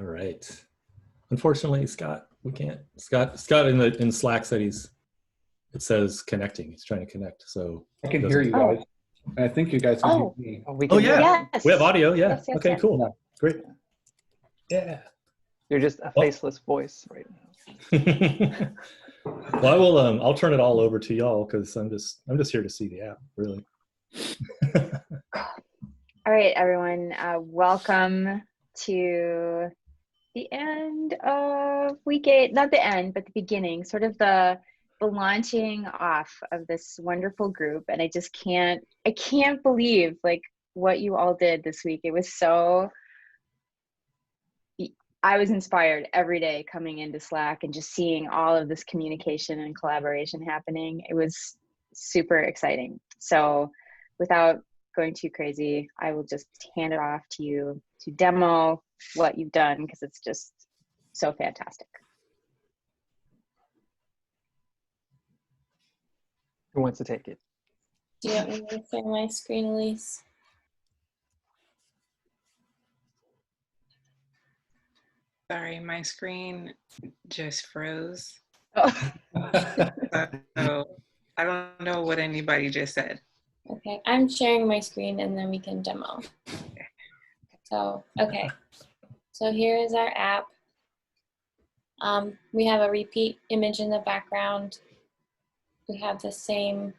All right. Unfortunately, Scott, we can't. Scott in Slack said it says connecting. He's trying to connect. So I can hear you guys. I think you guys can hear me. Oh, we Oh can yeah, Yes. we have audio. Yeah. Yes, yes, Okay, yes. cool. Great. Yeah. You're just a faceless voice right now. Well, I will. I'll turn it all over to y'all because I'm just here to see the app, really. All right, everyone. Welcome to the end of week 8. Not the end, but the beginning, sort of the launching off of this wonderful group. And I can't believe like what you all did this week. It was so. I was inspired every day coming into Slack and just seeing all of this communication and collaboration happening. It was super exciting. So without going too crazy, I will just hand it off to you to demo what you've done because it's just so fantastic. Who wants to take it? Do you want me to share my screen, Elise? Sorry, my screen just froze. Oh. So I don't know what anybody just said. Okay, I'm sharing my screen and then we can demo. So, okay. So here is our app. We have a repeat image in the background. We have the same,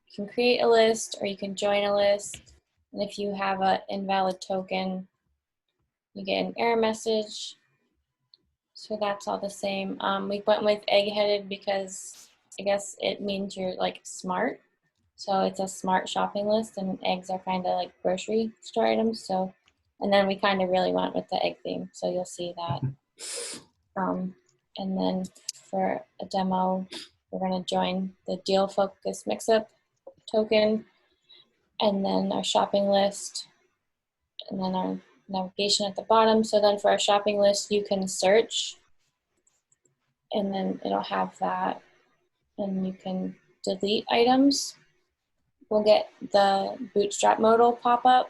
you can create a list or you can join a list. And if you have an invalid token, you get an error message. So that's all the same. We went with egg-headed because I guess it means you're like smart. So it's a smart shopping list and eggs are kind of like grocery store items. So, and then we kind of really went with the egg theme. So you'll see that. And then for a demo, we're gonna join the deal focus mix-up token and then our shopping list and then our navigation at the bottom. So then for our shopping list, you can search and then it'll have that and you can delete items. We'll get the bootstrap modal pop up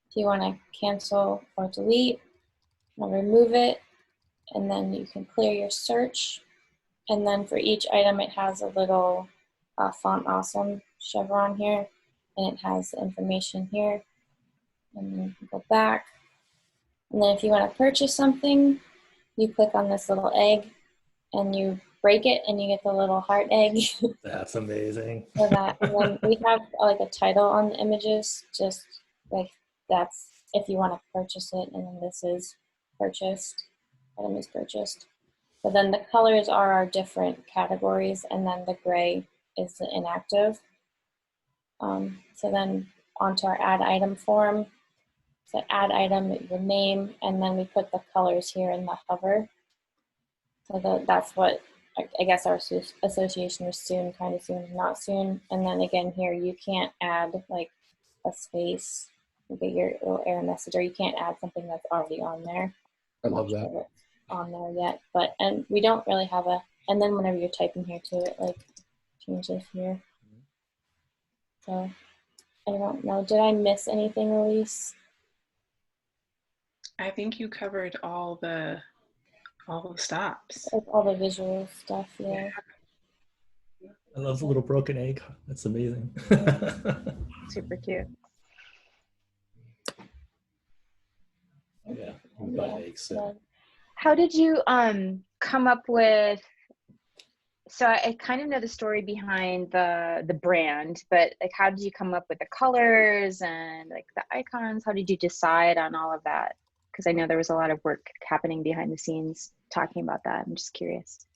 if you want to cancel or delete. I'll remove it and then you can clear your search. And then for each item, it has a little font awesome chevron here and it has the information here. And then you can go back. And then if you want to purchase something, you click on this little egg and you break it and you get the little heart egg. That's amazing. So that, and then we have like a title on the images, just like that's if you want to purchase it, and then this is purchased, item is purchased. But then the colors are our different categories, and then the gray is the inactive. So then onto our add item form. So add item, your name, and then we put the colors here in the hover. So that's what I guess our association was soon, kind of soon, not soon. And then again here, you can't add like a space, you get your little error message, or you can't add something that's already on there. I love that. Sure it's on there yet, but and we don't really have a. And then whenever you're typing here too, it like changes here. So I don't know. Did I miss anything, Elise? I think you covered all the stops. Like all the visual stuff, yeah. I love the little broken egg. That's amazing. Super cute. Yeah, I'm buying eggs. So. How did you come up with? So I kind of know the story behind the brand, but like, how did you come up with the colors and like the icons? How did you decide on all of that? Because I know there was a lot of work happening behind the scenes talking about that. I'm just curious.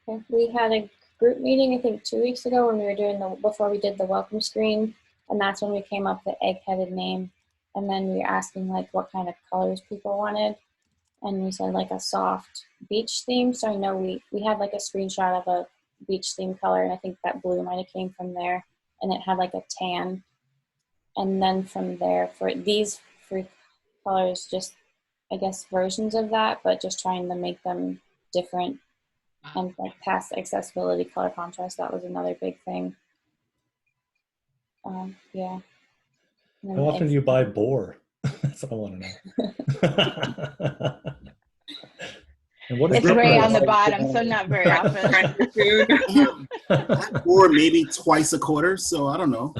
Okay. We had a group meeting, I think 2 weeks ago when we were doing before we did the welcome screen. And that's when we came up with the egg-headed name. And then we were asking like what kind of colors people wanted. And we said like a soft beach theme. So I know we had like a screenshot of a beach theme color. And I think that blue might've came from there. And it had like a tan. And then from there for these 3 colors, just I guess versions of that, but just trying to make them different and like past accessibility, color contrast. That was another big thing. Yeah. How often do you buy boar? That's what I want to know. What is It's gray on the bottom, so not very often. Or maybe twice a quarter. So I don't know.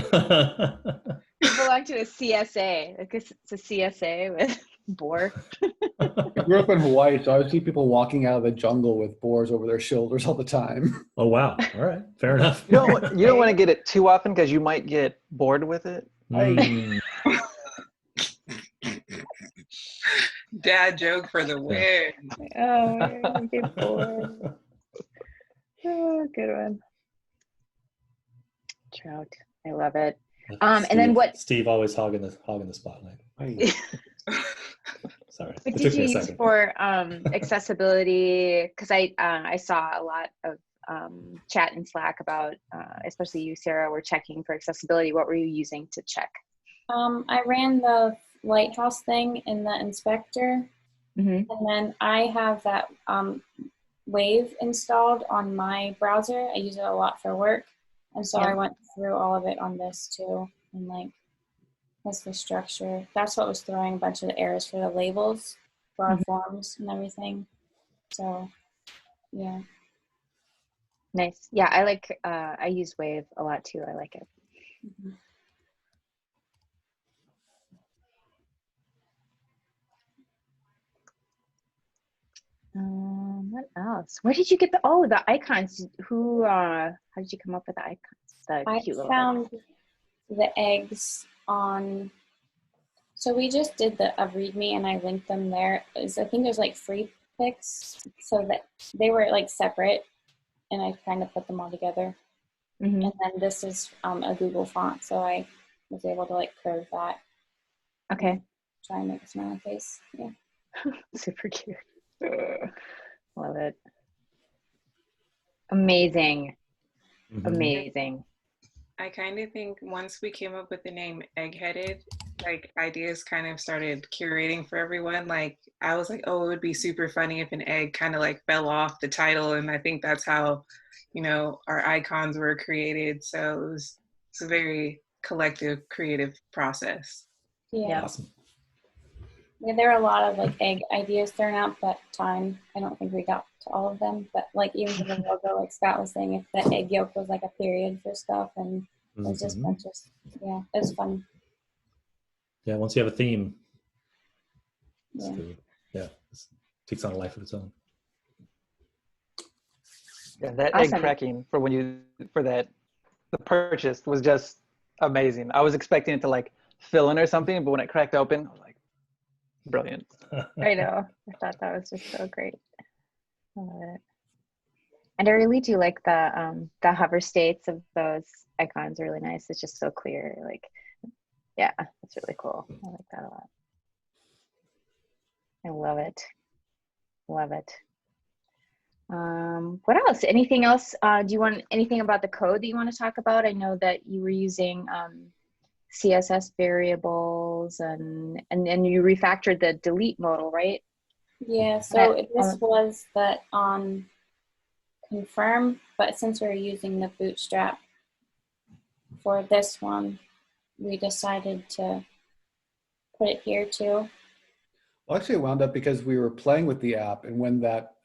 You belong to a CSA. I guess it's a CSA with boar. I grew up in Hawaii, so I would see people walking out of the jungle with boars over their shoulders all the time. Oh wow! All right, fair enough. You don't want to get it too often because you might get bored with it. Mm. Dad joke for the win. Oh, get bored. Oh, good one. Trout. I love it. And then what? Steve always hogging the spotlight. Sorry, What it did took you me a use second. for accessibility? Because I saw a lot of chat in Slack about, especially you, Sarah, were checking for accessibility. What were you using to check? I ran the lighthouse thing in the inspector, and then I have that Wave installed on my browser. I use it a lot for work, and so I went through all of it on this too, and like, that's the structure. That's what was throwing a bunch of the errors for the labels for our forms and everything. So, yeah. Nice. Yeah, I like, I use Wave a lot too. I like it. What else? Where did you get the icons? How did you come up with the icons? The I cute little found icons. the eggs on, so we just did the README and I linked them there. I think there's like free pics so that they were like separate, and I kind of put them all together. And then this is a Google font, so I was able to like curve that. Okay. Try and make a smiley face. Yeah. Super cute. Love it. Amazing. Amazing. I kind of think once we came up with the name Eggheaded, like ideas kind of started curating for everyone. Like I was like, oh, it would be super funny if an egg kind of like fell off the title. And I think that's how, our icons were created. So it's a very collective, creative process. Yeah. Awesome. Yeah, there are a lot of like egg ideas thrown out, but I don't think we got to all of them. But like even for the logo, like Scott was saying, if the egg yolk was like a period for stuff, and it was just bunch of, it was fun. Yeah, once you have a theme, Yeah. it takes on a life of its own. Yeah, that Awesome. egg cracking the purchase was just amazing. I was expecting it to like fill in or something, but when it cracked open, I was like, brilliant. I know. I thought that was just so great. I love it. And I really do like the hover states of those icons are really nice. It's just so clear. Like, yeah, it's really cool. I like that a lot. I love it. Love it. What else? Anything else? Do you want anything about the code that you want to talk about? I know that you were using CSS variables and you refactored the delete modal, right? Yeah, so this was the confirm, but since we're using the Bootstrap for this one, we decided to put it here too. Well, actually, it wound up because we were playing with the app, and when that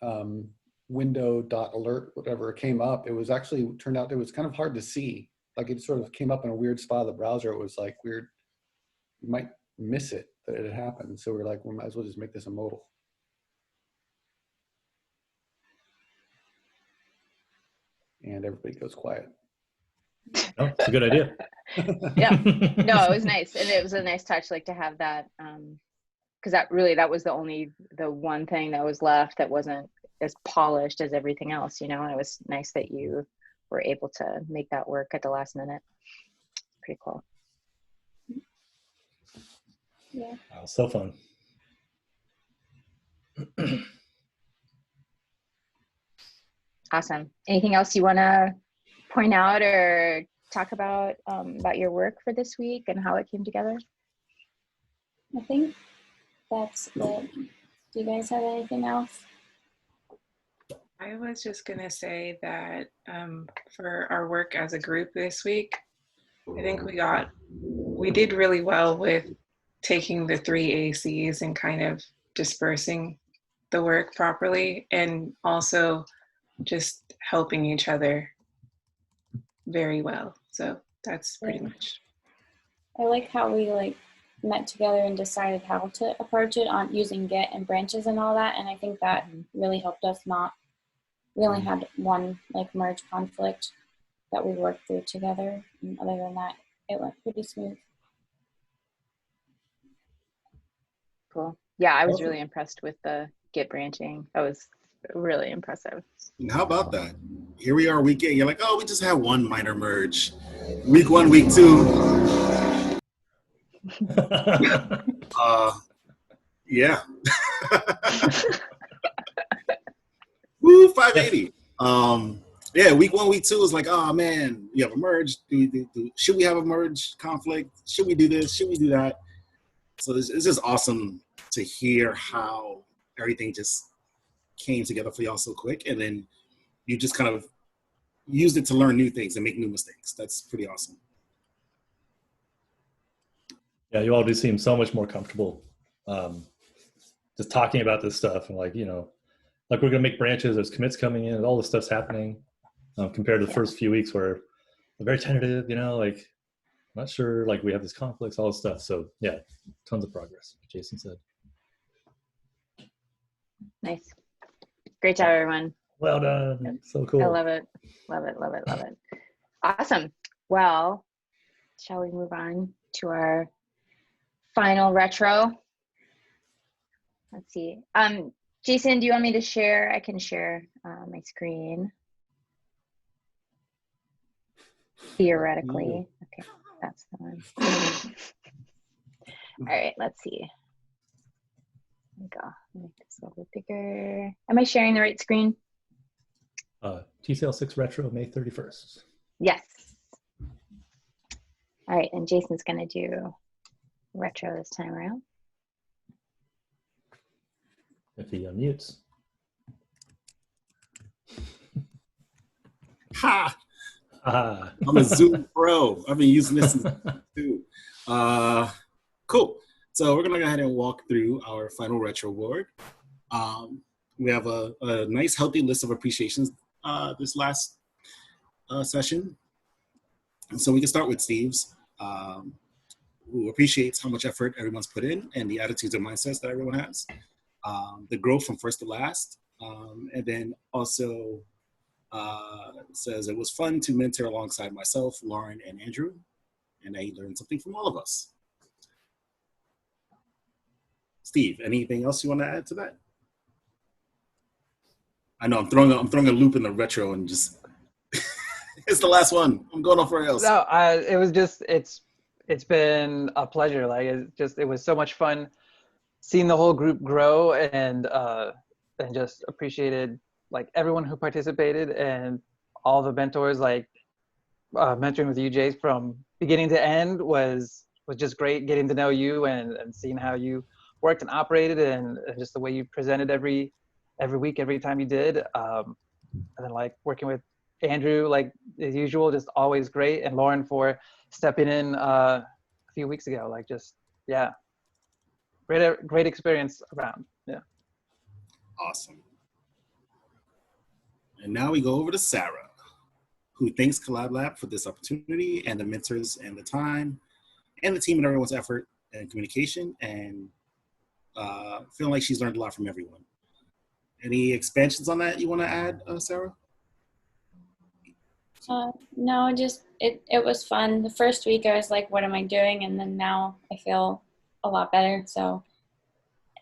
window.alert, whatever, came up, it was actually turned out it was kind of hard to see. Like it sort of came up in a weird spot of the browser. It was like weird. You might miss it that it had happened. So we're like, we might as well just make this a modal. And everybody goes quiet. Oh, it's a good idea. Yeah. No, it was nice. And it was a nice touch, like to have that, because that was the one thing that was left that wasn't as polished as everything else, and it was nice that you were able to make that work at the last minute. Pretty cool. Yeah. Wow, so fun. Awesome. Anything else you want to point out or talk about your work for this week and how it came together? I think that's it. Do you guys have anything else? I was just going to say that for our work as a group this week, I think we did really well with taking the 3 ACs and kind of dispersing the work properly, and also just helping each other very well. So that's pretty much. I like how we like met together and decided how to approach it on using Git and branches and all that. And I think that really helped us not, we only had one like merge conflict that we worked through together. And other than that, it went pretty smooth. Cool. Yeah, I was Awesome. really impressed with the Git branching. That was really impressive. And how about that? Here we are, week 8. You're like, oh, we just had one minor merge. Week 1, week 2. Yeah. Woo, 580. Yeah, week 1, week 2 is like, oh man, you have a merge. Should we have a merge conflict? Should we do this? Should we do that? So it's just awesome to hear how everything just came together for y'all so quick, and then you just kind of used it to learn new things and make new mistakes. That's pretty awesome. Yeah, you all do seem so much more comfortable just talking about this stuff, and like, you know, like we're gonna make branches, there's commits coming in, all this stuff's happening, compared to the first few weeks where we're very tentative, you know, like not sure, like we have these conflicts, all this stuff. So yeah, tons of progress, like Jason said. Nice. Great job, everyone. Well done. So cool. I love it. Love it, love it, love it. Awesome. Well, shall we move on to our final retro? Let's see. Jason, do you want me to share? I can share my screen. Theoretically. Okay, that's the one. All right, let's see. There we go. Make this a little bit bigger. Am I sharing the right screen? TCL 6 Retro, May 31st. Yes. All right, and Jason's gonna do retro this time around. If he unmutes. Ha! Ah. I'm a Zoom pro. I've been using this since too. Cool. So we're gonna go ahead and walk through our final retro board. We have a nice, healthy list of appreciations this last session. And so we can start with Steve's, who appreciates how much effort everyone's put in and the attitudes and mindsets that everyone has. The growth from first to last. And then also says it was fun to mentor alongside myself, Lauren, and Andrew, and I learned something from all of us. Steve, anything else you want to add to that? I know I'm throwing a loop in the retro and just it's the last one. I'm going off for else. No, it was just it's been a pleasure. Like it was so much fun seeing the whole group grow and just appreciated like everyone who participated and all the mentors. Like mentoring with you, Jace, from beginning to end was just great. Getting to know you and seeing how you worked and operated and just the way you presented every week, every time you did. And then like working with Andrew, like as usual, just always great. And Lauren for stepping in a few weeks ago. Like just, yeah, great experience around. Yeah. Awesome. And now we go over to Sarah, who thanks Collab Lab for this opportunity and the mentors and the time and the team and everyone's effort and communication, and feeling like she's learned a lot from everyone. Any expansions on that you want to add, Sarah? No, just it was fun. The first week I was like, what am I doing? And then now I feel a lot better. So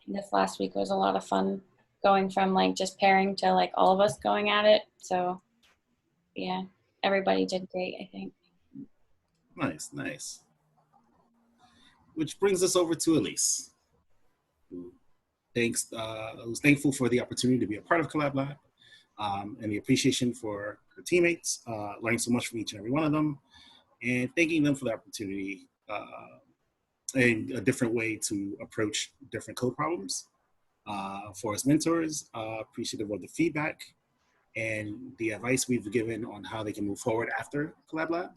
this last week was a lot of fun, going from like just pairing to like all of us going at it. So yeah, everybody did great, I think. Nice. Which brings us over to Elise, who who's thankful for the opportunity to be a part of Collab Lab, and the appreciation for her teammates, learning so much from each and every one of them, and thanking them for the opportunity and a different way to approach different code problems. For us mentors, appreciative of the feedback and the advice we've given on how they can move forward after Collab Lab.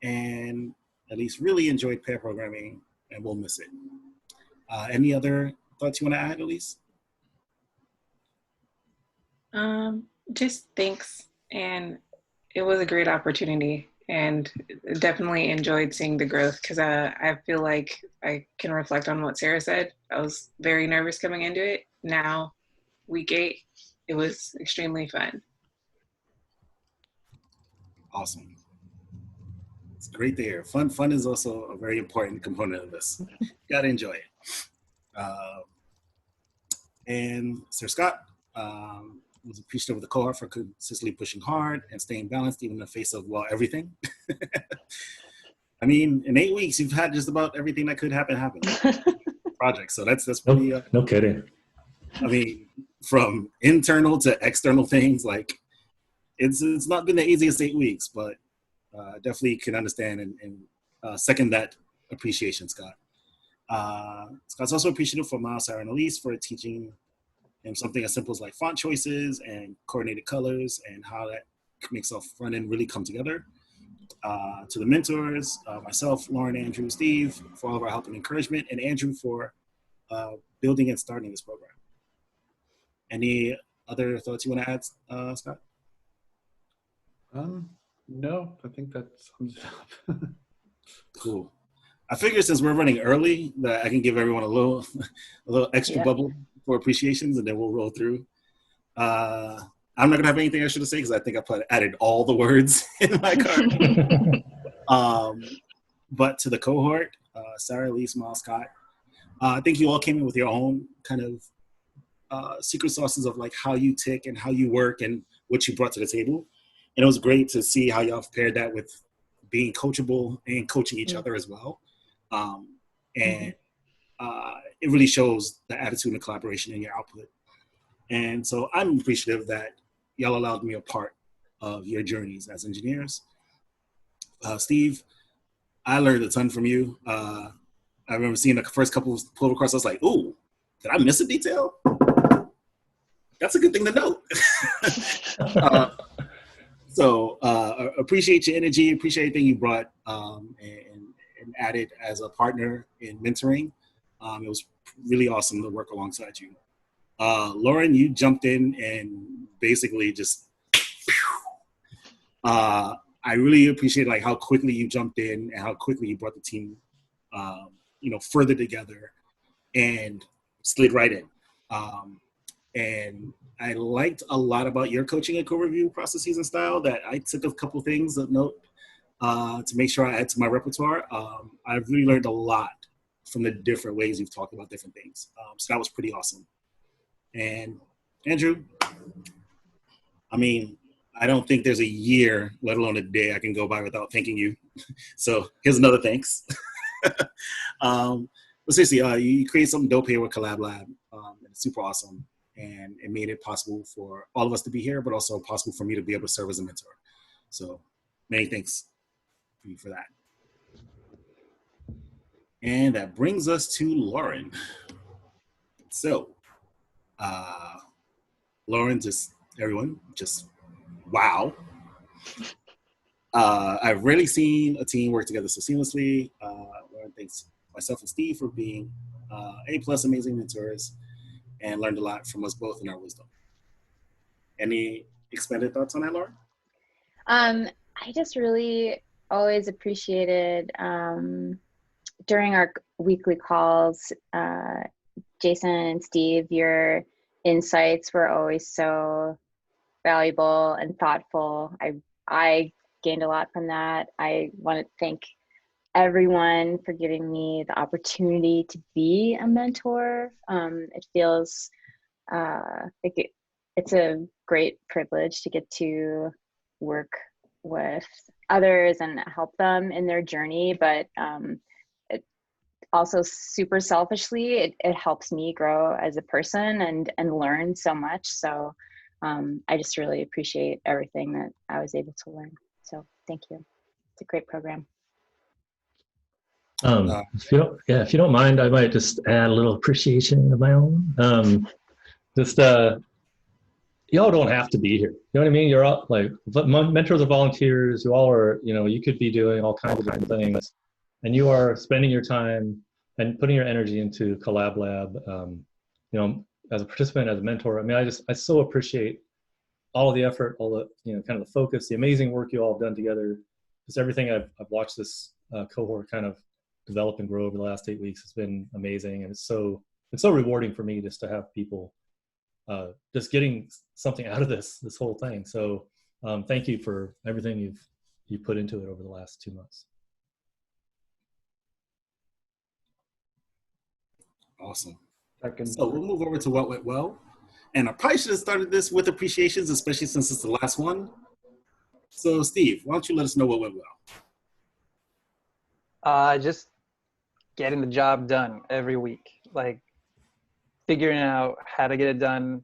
And at least really enjoyed pair programming, and we'll miss it. Any other thoughts you want to add, Elise? Just thanks. And it was a great opportunity and definitely enjoyed seeing the growth because I feel like I can reflect on what Sarah said. I was very nervous coming into it. Now, week 8, it was extremely fun. Awesome. It's great to hear. Fun is also a very important component of this. You gotta enjoy it. And Sir Scott was appreciative of the cohort for consistently pushing hard and staying balanced even in the face of, well, everything. I mean, in 8 weeks, you've had just about everything that could happen. Project. So that's pretty. No kidding. I mean, from internal to external things, like it's not been the easiest 8 weeks, but definitely can understand and second that appreciation, Scott. Scott's also appreciative for Miles, Sarah, and Elise for teaching him something as simple as like font choices and coordinated colors and how that makes our front end really come together. To the mentors, myself, Lauren, Andrew, Steve, for all of our help and encouragement, and Andrew for building and starting this program. Any other thoughts you want to add, Scott? No, I think that sums it up. Cool. I figure since we're running early that I can give everyone a little extra bubble for appreciations, and then we'll roll through. I'm not gonna have anything extra to say because I think I added all the words in my card. But to the cohort, Sarah, Elise, Miles, Scott, I think you all came in with your own kind of secret sauces of like how you tick and how you work and what you brought to the table. And it was great to see how y'all paired that with being coachable and coaching each other as well. And it really shows the attitude and collaboration in your output. And so I'm appreciative that y'all allowed me a part of your journeys as engineers. Steve, I learned a ton from you. I remember seeing the first couple of pull requests. I was like, ooh, did I miss a detail? That's a good thing to note. So appreciate your energy, appreciate everything you brought and added as a partner in mentoring. It was really awesome to work alongside you. Lauren, you jumped in and basically just, I really appreciate like how quickly you jumped in and how quickly you brought the team, further together and slid right in. And I liked a lot about your coaching and co-review processes and style that I took a couple things of note to make sure I add to my repertoire. I've really learned a lot from the different ways you've talked about different things. So that was pretty awesome. And Andrew, I mean, I don't think there's a year, let alone a day, I can go by without thanking you. So here's another thanks. But seriously, you created something dope here with Collab Lab. It's super awesome. And it made it possible for all of us to be here, but also possible for me to be able to serve as a mentor. So many thanks for you for that. And that brings us to Lauren. So, Lauren, everyone, wow. I've rarely seen a team work together so seamlessly. Lauren thanks myself and Steve for being A+ amazing mentors and learned a lot from us both in our wisdom. Any expanded thoughts on that, Lauren? I just really always appreciated during our weekly calls, Jason and Steve, your insights were always so valuable and thoughtful. I gained a lot from that. I want to thank everyone for giving me the opportunity to be a mentor. It feels like it's a great privilege to get to work with others and help them in their journey, but it also super selfishly, it helps me grow as a person and learn so much. So I just really appreciate everything that I was able to learn. So thank you. It's a great program. If you don't mind, I might just add a little appreciation of my own. Y'all don't have to be here. You know what I mean? You're all like mentors or volunteers. You all are, you could be doing all kinds of different things, and you are spending your time and putting your energy into Collab Lab. As a participant, as a mentor. I mean, I so appreciate all of the effort, all the, kind of the focus, the amazing work you all have done together. Just everything I've watched this cohort kind of develop and grow over the last 8 weeks. It's been amazing. And it's so rewarding for me just to have people just getting something out of this whole thing. So thank you for everything you've put into it over the last 2 months. Awesome. Second. So we'll move over to what went well. And I probably should have started this with appreciations, especially since it's the last one. So Steve, why don't you let us know what went well? Just getting the job done every week, like figuring out how to get it done,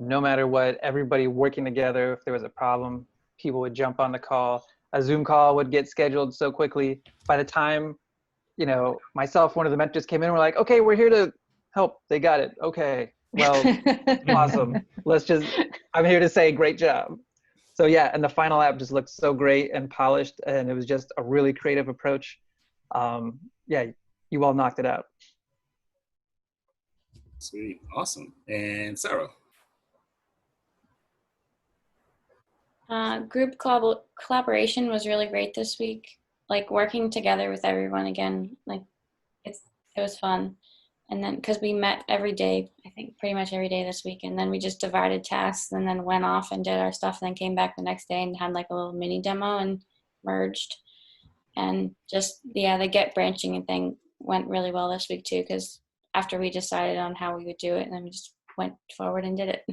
no matter what, everybody working together. If there was a problem, people would jump on the call. A Zoom call would get scheduled so quickly. By the time, myself, one of the mentors came in, we're like, okay, we're here to help. They got it. Okay, well, awesome. I'm here to say great job. So yeah, and the final app just looked so great and polished, and it was just a really creative approach. Yeah, you all knocked it out. Sweet, awesome. And Sarah? Group collaboration was really great this week. Like working together with everyone again, like it was fun. And then because we met every day, I think pretty much every day this week, and then we just divided tasks and then went off and did our stuff and then came back the next day and had like a little mini demo and merged. And just, yeah, the get branching and thing went really well this week too, because after we decided on how we would do it, and then we just went forward and did it.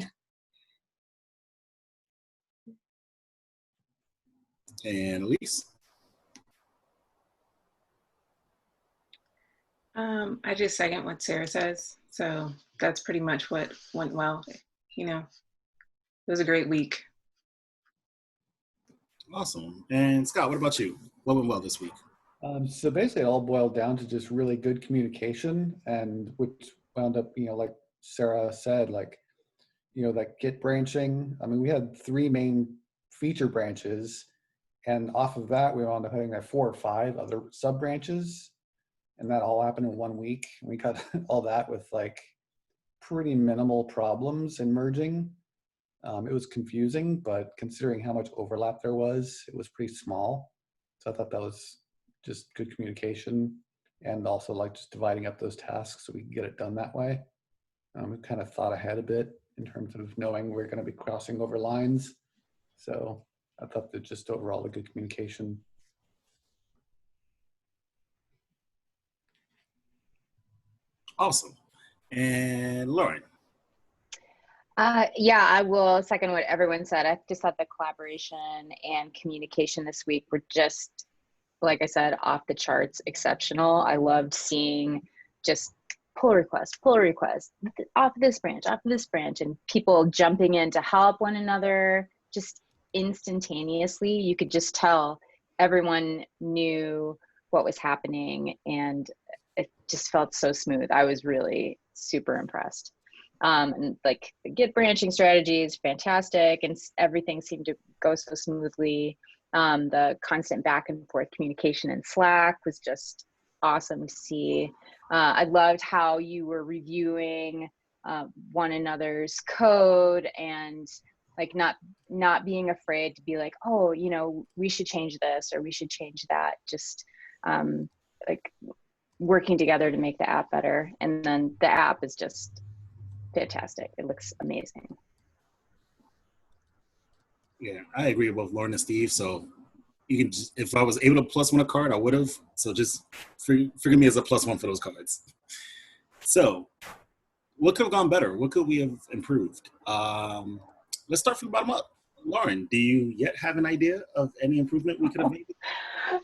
And Elise? I just second what Sarah says. So that's pretty much what went well. It was a great week. Awesome. And Scott, what about you? What went well this week? So basically it all boiled down to just really good communication, and which wound up, like Sarah said, like Git branching. I mean, we had 3 main feature branches, and off of that, we wound up having like 4 or 5 other sub branches, and that all happened in 1 week. We got all that with like pretty minimal problems in merging. It was confusing, but considering how much overlap there was, it was pretty small. So I thought that was just good communication, and also like just dividing up those tasks so we can get it done that way. We kind of thought ahead a bit in terms of knowing we're going to be crossing over lines. So I thought that just overall a good communication. Awesome. And Lauren? Yeah, I will second what everyone said. I just thought the collaboration and communication this week were just, like I said, off the charts, exceptional. I loved seeing just pull request, off this branch, and people jumping in to help one another just instantaneously. You could just tell everyone knew what was happening, and it just felt so smooth. I was really super impressed. And like the Git branching strategy is fantastic, and everything seemed to go so smoothly. The constant back and forth communication in Slack was just awesome to see. I loved how you were reviewing one another's code, and like not being afraid to be like, oh, we should change this or we should change that. Just like working together to make the app better. And then the app is just fantastic. It looks amazing. Yeah, I agree with both Lauren and Steve. So you can just, if I was able to +1 a card, I would have. So just forgive me as a +1 for those cards. So what could have gone better? What could we have improved? Let's start from the bottom up. Lauren, do you yet have an idea of any improvement we could have made?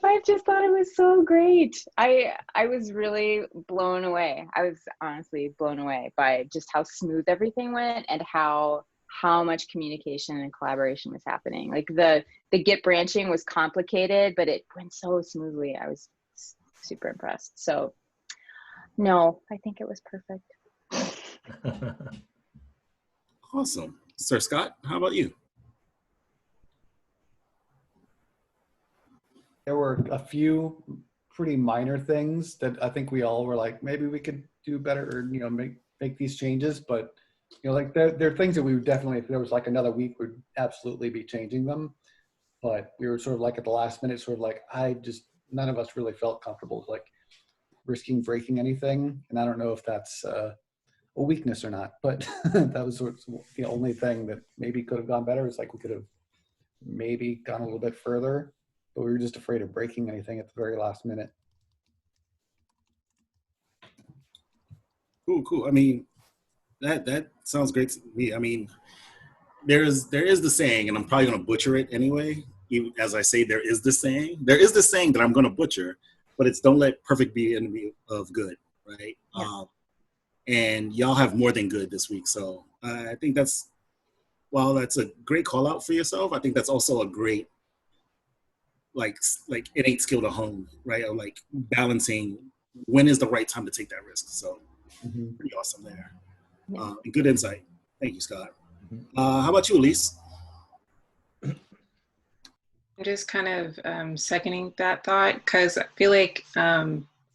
I just thought it was so great. I was really blown away. I was honestly blown away by just how smooth everything went and how much communication and collaboration was happening. Like the Git branching was complicated, but it went so smoothly. I was super impressed. So no, I think it was perfect. Awesome. Sir Scott, how about you? There were a few pretty minor things that I think we all were like, maybe we could do better, or make these changes. But You know, like there are things that we would definitely, if there was like another week, would absolutely be changing them. But we were sort of like at the last minute, sort of like, none of us really felt comfortable like risking breaking anything. And I don't know if that's a weakness or not, but that was sort of the only thing that maybe could have gone better. Is like we could have maybe gone a little bit further, but we were just afraid of breaking anything at the very last minute. Cool. I mean, that sounds great to me. I mean, there is the saying, and I'm probably going to butcher it anyway. Even as I say, there is the saying that I'm going to butcher, but it's don't let perfect be enemy of good, right? Yeah. And y'all have more than good this week, so I think that's a great call out for yourself. I think that's also a great like innate skill to hone, right? Of like balancing when is the right time to take that risk. So pretty awesome there. Yeah. Good insight. Thank you, Scott. How about you, Elise? I'm just kind of seconding that thought because I feel like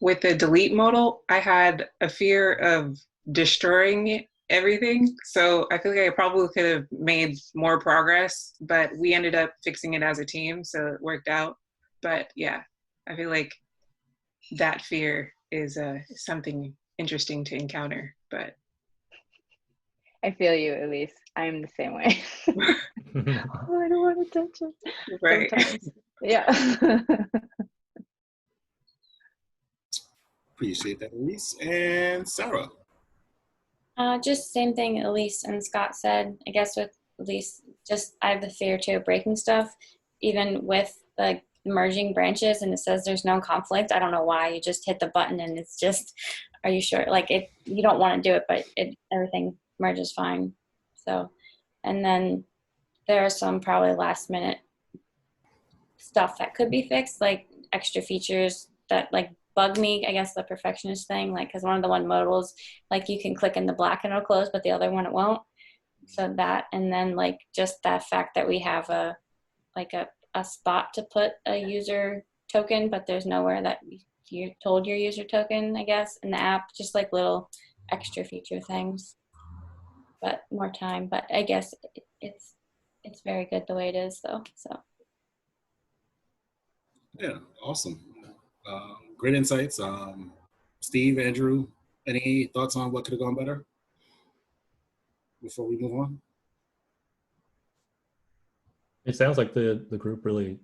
with the delete modal, I had a fear of destroying everything. So I feel like I probably could have made more progress, but we ended up fixing it as a team, so it worked out. But yeah, I feel like that fear is something interesting to encounter. But I feel you, Elise. I'm the same way. Oh, I don't want to touch it. right. Sometimes. Yeah. Appreciate that, Elise. And Sarah. Just same thing Elise and Scott said. I guess with Elise, just I have the fear too of breaking stuff, even with like merging branches, and it says there's no conflict. I don't know why. You just hit the button and it's just, are you sure? Like you don't want to do it, but everything merges fine. So, and then there are some probably last minute stuff that could be fixed, like extra features that like bug me, I guess the perfectionist thing, like because one of the modals, like you can click in the black and it'll close, but the other one it won't. So that, and then like just that fact that we have a spot to put a user token, but there's nowhere that you're told your user token, I guess, in the app, just like little extra feature things, but more time. But I guess it's very good the way it is though, so. Yeah, awesome. Great insights. Steve, Andrew, any thoughts on what could have gone better before we move on? It sounds like the group really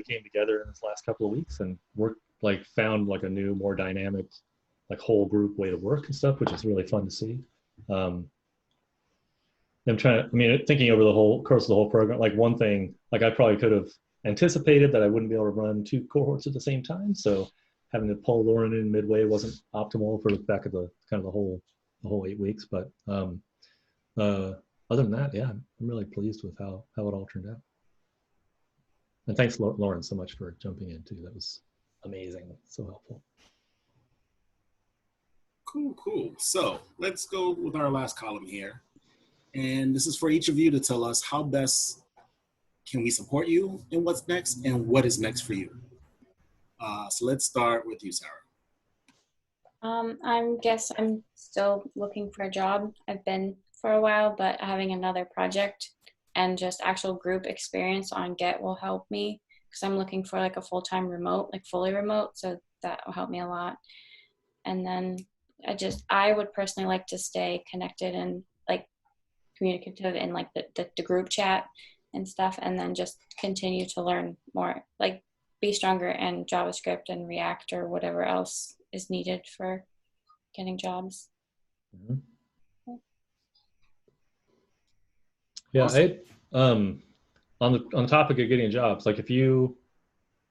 came together in this last couple of weeks and found like a new, more dynamic, like whole group way to work and stuff, which is really fun to see. Thinking over the whole course of the whole program, like one thing, like I probably could have anticipated that I wouldn't be able to run 2 cohorts at the same time. So having to pull Lauren in midway wasn't optimal for the back of the kind of the whole 8 weeks. But other than that, yeah, I'm really pleased with how it all turned out. And thanks, Lauren, so much for jumping in too. That was amazing. So helpful. Cool. So let's go with our last column here. And this is for each of you to tell us how best can we support you in what's next and what is next for you. So let's start with you, Sarah. I'm still looking for a job. I've been for a while, but having another project and just actual group experience on Get will help me because I'm looking for like a full-time remote, like fully remote. So that will help me a lot. And then I would personally like to stay connected and like communicative in like the group chat and stuff, and then just continue to learn more, like be stronger in JavaScript and React or whatever else is needed for getting jobs. Mm-hmm. Yeah, awesome. On the topic of getting jobs, like if you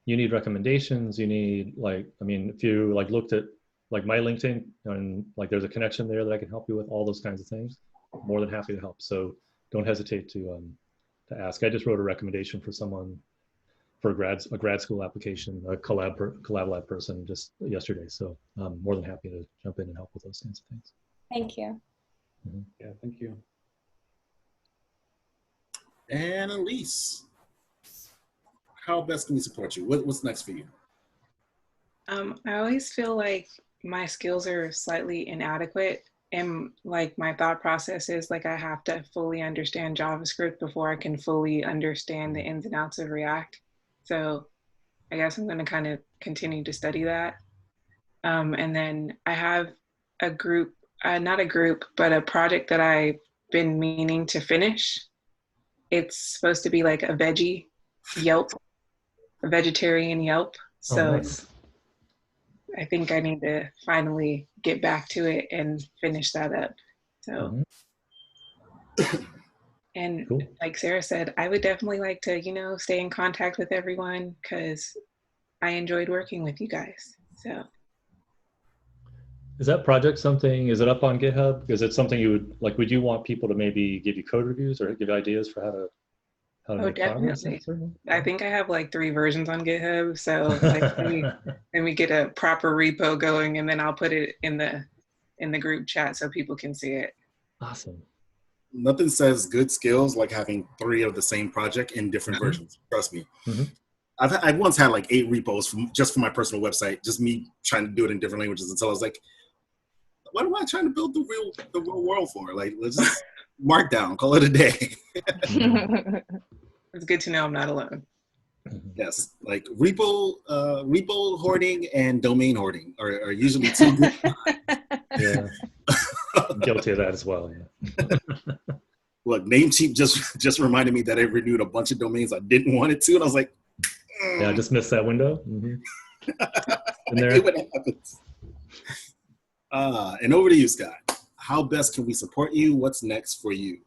need recommendations, you need if you like looked at like my LinkedIn and like there's a connection there that I can help you with, all those kinds of things, more than happy to help. So don't hesitate to ask. I just wrote a recommendation for someone for a grad school application, a Collab Lab person just yesterday. So I'm more than happy to jump in and help with those kinds of things. Thank you. Mm-hmm. Yeah, thank you. And Elise, how best can we support you? What's next for you? I always feel like my skills are slightly inadequate am like, my thought process is like I have to fully understand JavaScript before I can fully understand the ins and outs of React. So I guess I'm going to kind of continue to study that. And then I have a group, not a group, but a project that I've been meaning to finish. It's supposed to be like a veggie Yelp, a vegetarian Yelp. Oh, So nice. I think I need to finally get back to it and finish that up. So, and Cool. like Sarah said, I would definitely like to, stay in contact with everyone because I enjoyed working with you guys. So, Is that project something, is it up on GitHub? Is it something you would, like, would you want people to maybe give you code reviews or give ideas for how to make progress? definitely. I think I have like 3 versions on GitHub. So like let me get a proper repo going, and then I'll put it in the group chat so people can see it. Awesome. Nothing says good skills like having 3 of the same project in different versions. Trust me. I've once had like 8 repos just for my personal website, just me trying to do it in different languages until I was like, what am I trying to build the real world for? Like, let's just markdown, call it a day. It's good to know I'm not alone. Yes, like repo hoarding and domain hoarding are usually 2 groups. Yeah. I'm guilty of that as well. Yeah. Look, Namecheap just reminded me that I renewed a bunch of domains I didn't want it to, and I was like, Yeah, I just missed that window. I hate when it happens. And over to you, Scott. How best can we support you? What's next for you?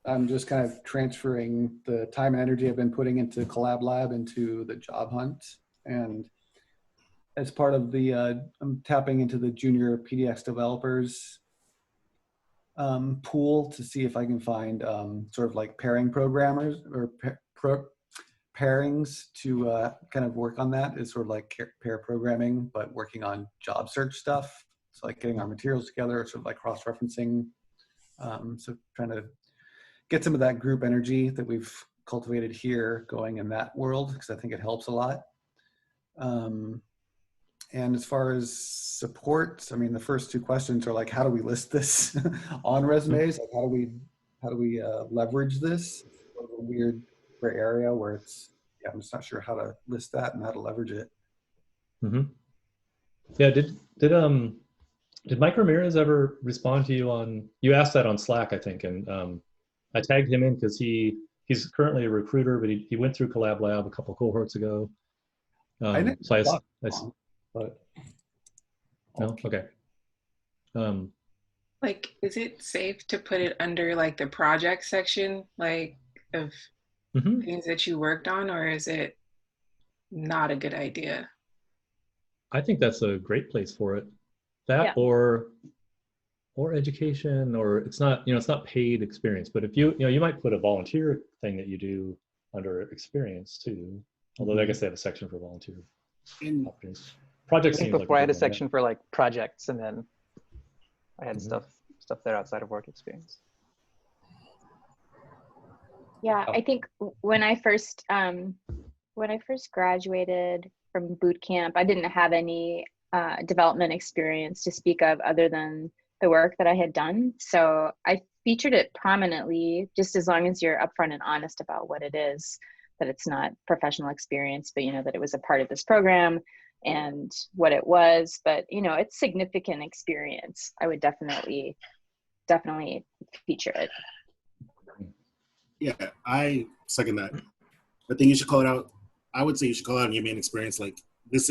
I'm just kind of transferring the time and energy I've been putting into Collab Lab into the job hunt. And as part of the, I'm tapping into the junior PDX developers pool to see if I can find sort of like pairing programmers or pairings to kind of work on that. Is sort of like pair programming, but working on job search stuff. So like getting our materials together, sort of like cross-referencing. So trying to get some of that group energy that we've cultivated here going in that world, because I think it helps a lot. And as far as support, I mean, the first 2 questions are like, how do we list this on resumes? Like, how do we leverage this? It's sort of a weird gray area where it's, yeah, I'm just not sure how to list that and how to leverage it. Yeah, did Mike Ramirez ever respond to you on, you asked that on Slack, I think, and I tagged him in because he's currently a recruiter, but he went through Collab Lab a couple cohorts ago. I didn't So but no, okay. Like, is it safe to put it under like the project section, like of things that you worked on, or is it not a good idea? I think that's a great place for it. That or education, or it's not, it's not paid experience, but if you might put a volunteer thing that you do under experience too. Although I guess they have a section for volunteer opportunities. Project I think before I had a section for like projects, and then I had stuff there outside of work experience. Yeah, I think when I first graduated from boot camp, I didn't have any development experience to speak of other than the work that I had done. So I featured it prominently, just as long as you're upfront and honest about what it is, that it's not professional experience, but that it was a part of this program and what it was. But it's significant experience. I would definitely feature it. Yeah, I second that. I think you should call it out. I would say you should call it out in your main experience. Like this,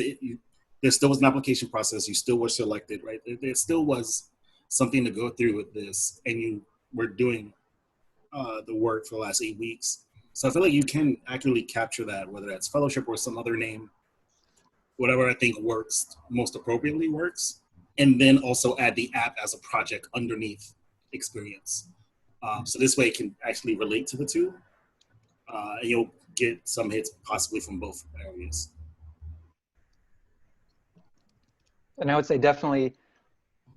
there still was an application process. You still were selected, right? There still was something to go through with this, and you were doing the work for the last 8 weeks. So I feel like you can accurately capture that, whether that's fellowship or some other name, whatever I think works most appropriately works, and then also add the app as a project underneath experience. So this way it can actually relate to the 2. And you'll get some hits possibly from both areas. And I would say definitely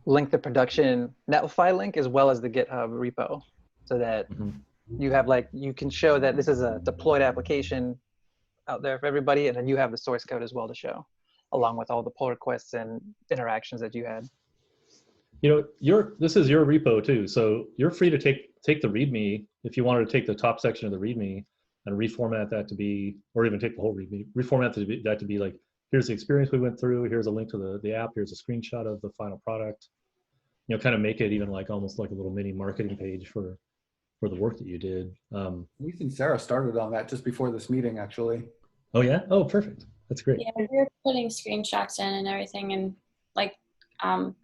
link the production Netlify link as well as the GitHub repo, so that you have you can show that this is a deployed application out there for everybody, and then you have the source code as well to show, along with all the pull requests and interactions that you had. this is your repo too, so you're free to take the README if you wanted to take the top section of the README and reformat that to be, or even take the whole README, reformat that to be like, here's the experience we went through, here's a link to the app, here's a screenshot of the final product. Kind of make it even like almost like a little mini marketing page for the work that you did. We and Sarah started on that just before this meeting, actually. Oh yeah? Oh, perfect. That's great. Yeah, we were putting screenshots in and everything, and like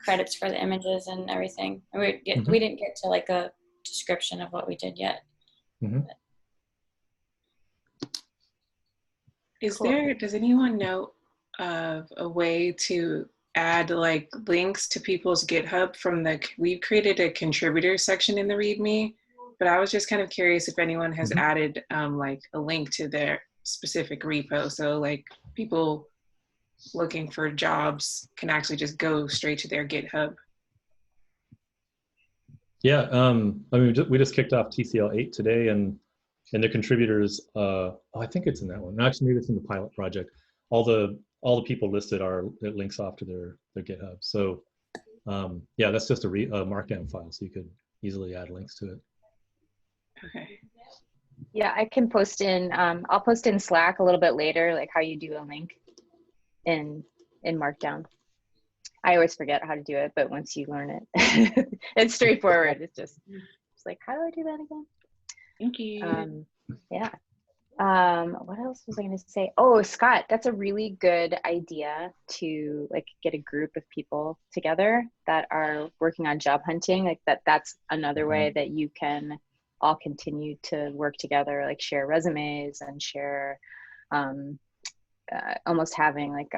credits for the images and everything. And we didn't get to like a description of what we did yet. Does anyone know of a way to add like links to people's GitHub we've created a contributor section in the README, but I was just kind of curious if anyone has added like a link to their specific repo. So like people looking for jobs can actually just go straight to their GitHub. Yeah, I mean, we just kicked off TCL 8 today, and the contributors, I think it's in that one. Actually, maybe it's in the pilot project. All the people listed it links off to their GitHub. So yeah, that's just a markdown file, so you could easily add links to it. Okay. Yeah, I can post in, I'll post in Slack a little bit later, like how you do a link in Markdown. I always forget how to do it, but once you learn it, it's straightforward. It's like, how do I do that again? Thank you. Yeah. What else was I going to say? Oh, Scott, that's a really good idea to like get a group of people together that are working on job hunting. Like that's another way that you can all continue to work together, like share resumes and share, almost having like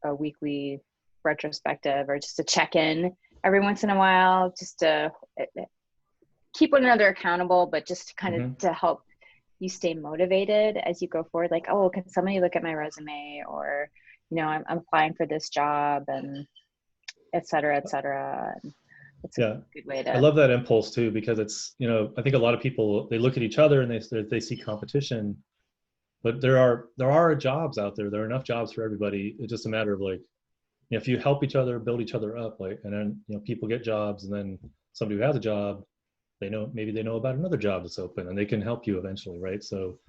a weekly retrospective or just a check-in every once in a while, just to keep one another accountable, but just kind of to help you stay motivated as you go forward. Like, oh, can somebody look at my resume? Or, I'm applying for this job, and et cetera, et cetera. And it's a good way to. I love that impulse too, because it's, I think a lot of people, they look at each other and they see competition, but there are jobs out there. There are enough jobs for everybody. It's just a matter of like, if you help each other, build each other up, like, and then, people get jobs, and then somebody who has a job, maybe they know about another job that's open, and they can help you eventually, right? So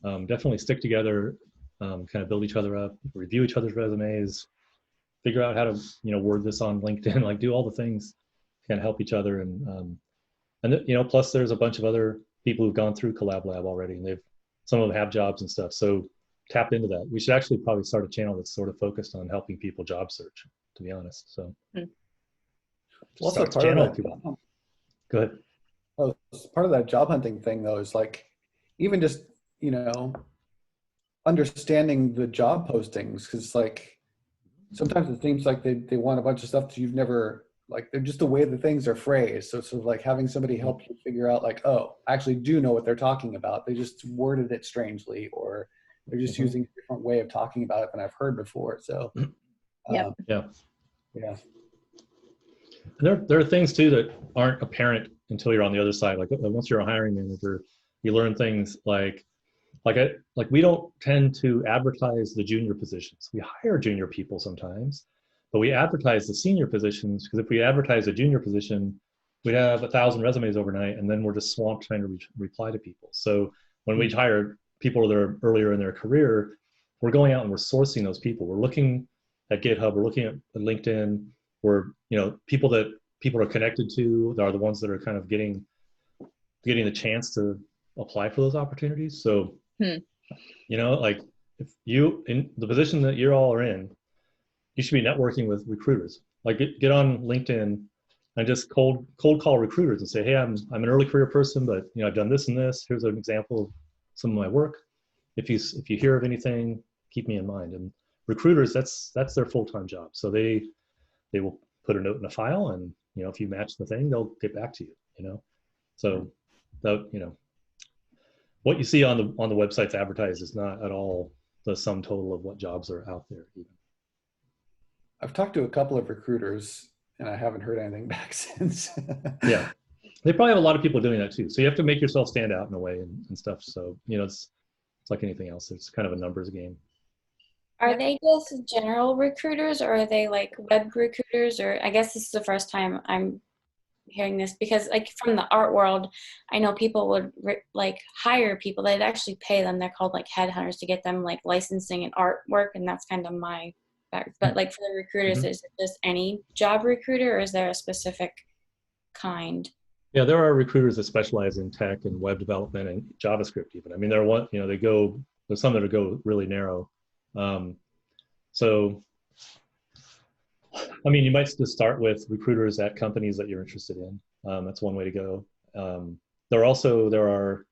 definitely stick together, kind of build each other up, review each other's resumes, figure out how to, word this on LinkedIn, like do all the things to kind of help each other. And plus there's a bunch of other people who've gone through Collab Lab already, and some of them have jobs and stuff. So tap into that. We should actually probably start a channel that's sort of focused on helping people job search, to be honest. So Also part of that, go ahead. Oh, part of that job hunting thing though is like, even just, understanding the job postings, because like sometimes it seems like they want a bunch of stuff that you've never, like they're just the way the things are phrased. So it's sort of like having somebody help you figure out like, oh, I actually do know what they're talking about. They just worded it strangely, or they're just using a different way of talking about it than I've heard before. So yeah. And there are things too that aren't apparent until you're on the other side. Like once you're a hiring manager, you learn things like we don't tend to advertise the junior positions. We hire junior people sometimes, but we advertise the senior positions, because if we advertise a junior position, we'd have 1,000 resumes overnight, and then we're just swamped trying to reply to people. So when we hire people that are earlier in their career, we're going out and we're sourcing those people. We're looking at GitHub, we're looking at LinkedIn, we're, people that people are connected to are the ones that are kind of getting the chance to apply for those opportunities. So, like if you, in the position that you all are in, you should be networking with recruiters. Like get on LinkedIn and just cold call recruiters and say, hey, I'm an early career person, but I've done this and this. Here's an example of some of my work. If you hear of anything, keep me in mind. And recruiters, that's their full-time job. So they will put a note in a file, and if you match the thing, they'll get back to you. So what you see on the websites advertised is not at all the sum total of what jobs are out there even. I've talked to a couple of recruiters, and I haven't heard anything back since. Yeah, they probably have a lot of people doing that too. So you have to make yourself stand out in a way and stuff. So it's like anything else. It's kind of a numbers game. Are they just general recruiters, or are they like web recruiters? Or I guess this is the first time I'm hearing this, because like from the art world, I know people would like hire people. They'd actually pay them. They're called like headhunters to get them like licensing and artwork, and that's kind of my back. But like for the recruiters, Mhm. is it just any job recruiter, or is there a specific kind? Yeah, there are recruiters that specialize in tech and web development and JavaScript even. I mean, there are one, you know, there's some that go really narrow. So, I mean, you might just start with recruiters at companies that you're interested in. That's one way to go. There are